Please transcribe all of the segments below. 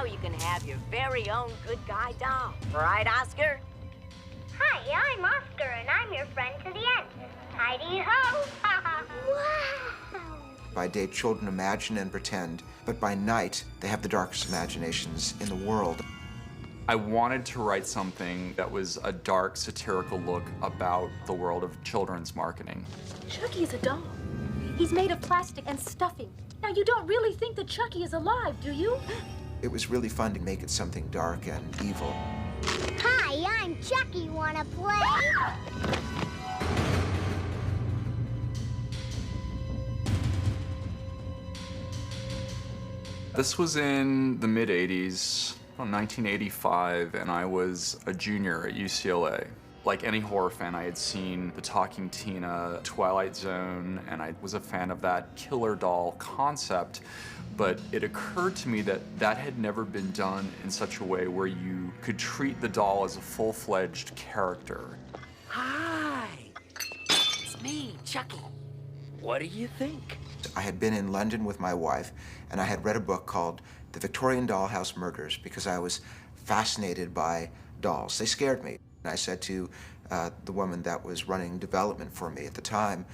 Now you can have your very own good guy doll. Right, Oscar? Hi, I'm Oscar, and I'm your friend to the end. Heidi-ho! Wow! By day, children imagine and pretend, but by night, they have the darkest imaginations in the world. I wanted to write something that was a dark, satirical look about the world of children's marketing. Chucky is a doll. He's made of plastic and stuffing. Now, you don't really think that Chucky is alive, do you? It was really fun to make it something dark and evil. Hi, I'm Chucky. Wanna play? This was in the mid-'80s, 1985, and I was a junior at UCLA. Like any horror fan, I had seen The Talking Tina, Twilight Zone, and I was a fan of that killer doll concept. But it occurred to me that that had never been done in such a way where you could treat the doll as a full-fledged character. Hi. It's me, Chucky. What do you think? I had been in London with my wife, and I had read a book called The Victorian Dollhouse Murders because I was fascinated by dolls. They scared me. And I said to the woman that was running development for me at the time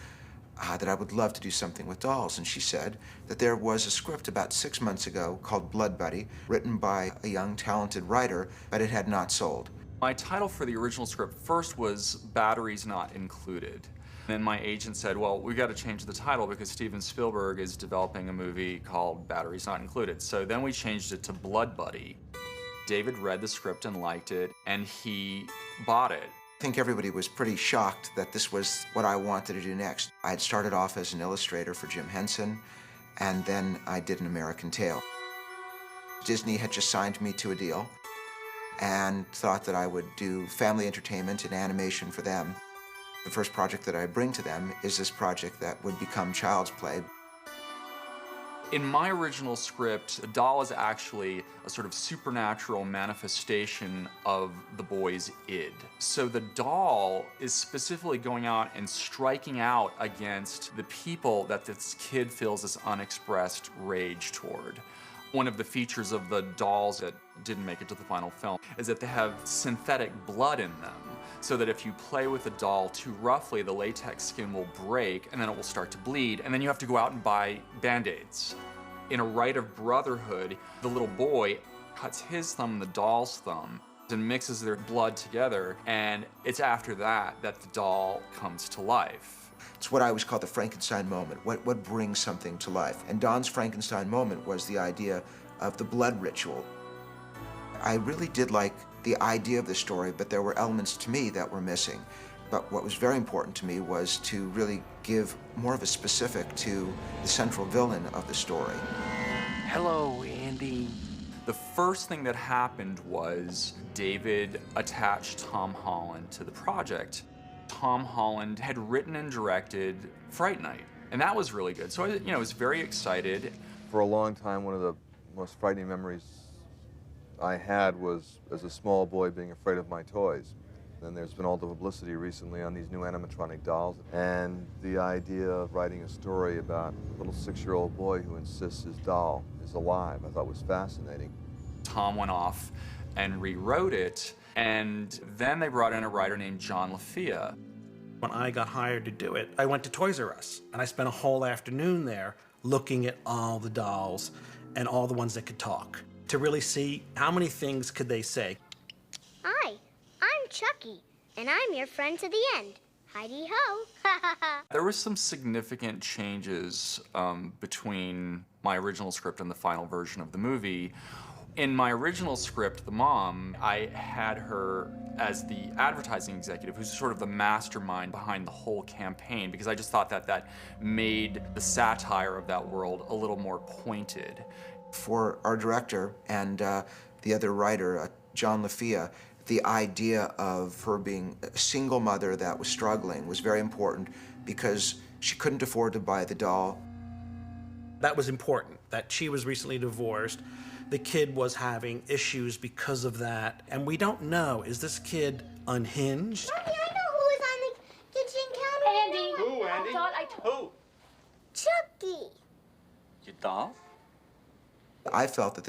that I would love to do something with dolls. And she said that there was a script about 6 months ago called Blood Buddy, written by a young, talented writer, but it had not sold. My title for the original script first was Batteries Not Included. Then my agent said, well, we've got to change the title because Steven Spielberg is developing a movie called Batteries Not Included. So then we changed it to Blood Buddy. David read the script and liked it, and he bought it. I think everybody was pretty shocked that this was what I wanted to do next. I had started off as an illustrator for Jim Henson, and then I did An American Tail. Disney had just signed me to a deal and thought that I would do family entertainment and animation for them. The first project that I bring to them is this project that would become Child's Play. In my original script, a doll is actually a sort of supernatural manifestation of the boy's id. So the doll is specifically going out and striking out against the people that this kid feels this unexpressed rage toward. One of the features of the dolls that didn't make it to the final film is that they have synthetic blood in them, so that if you play with the doll too roughly, the latex skin will break and then it will start to bleed, and then you have to go out and buy Band-Aids. In a rite of brotherhood, the little boy cuts his thumb and the doll's thumb and mixes their blood together, and it's after that that the doll comes to life. It's what I always call the Frankenstein moment, what brings something to life. And Don's Frankenstein moment was the idea of the blood ritual. I really did like the idea of the story, but there were elements to me that were missing. But what was very important to me was to really give more of a specific to the central villain of the story. Hello, Andy. The first thing that happened was David attached Tom Holland to the project. Tom Holland had written and directed Fright Night, and that was really good. So I was very excited. For a long time, one of the most frightening memories I had was as a small boy being afraid of my toys. And there's been all the publicity recently on these new animatronic dolls, and the idea of writing a story about a little 6-year-old boy who insists his doll is alive, I thought was fascinating. Tom went off and rewrote it, and then they brought in a writer named John LaFia. When I got hired to do it, I went to Toys R Us, and I spent a whole afternoon there looking at all the dolls and all the ones that could talk to really see how many things could they say. Hi, I'm Chucky, and I'm your friend to the end. Heidi-ho! There were some significant changes between my original script and the final version of the movie. In my original script, the mom, I had her as the advertising executive, who's sort of the mastermind behind the whole campaign, because I just thought that that made the satire of that world a little more pointed. For our director and the other writer, John LaFia, the idea of her being a single mother that was struggling was very important because she couldn't afford to buy the doll. That was important, that she was recently divorced. The kid was having issues because of that, and we don't know, is this kid unhinged? Mommy, I know who is on the kitchen counter. Andy. Who, Andy? I thought I Who? Chucky. Your doll? I felt that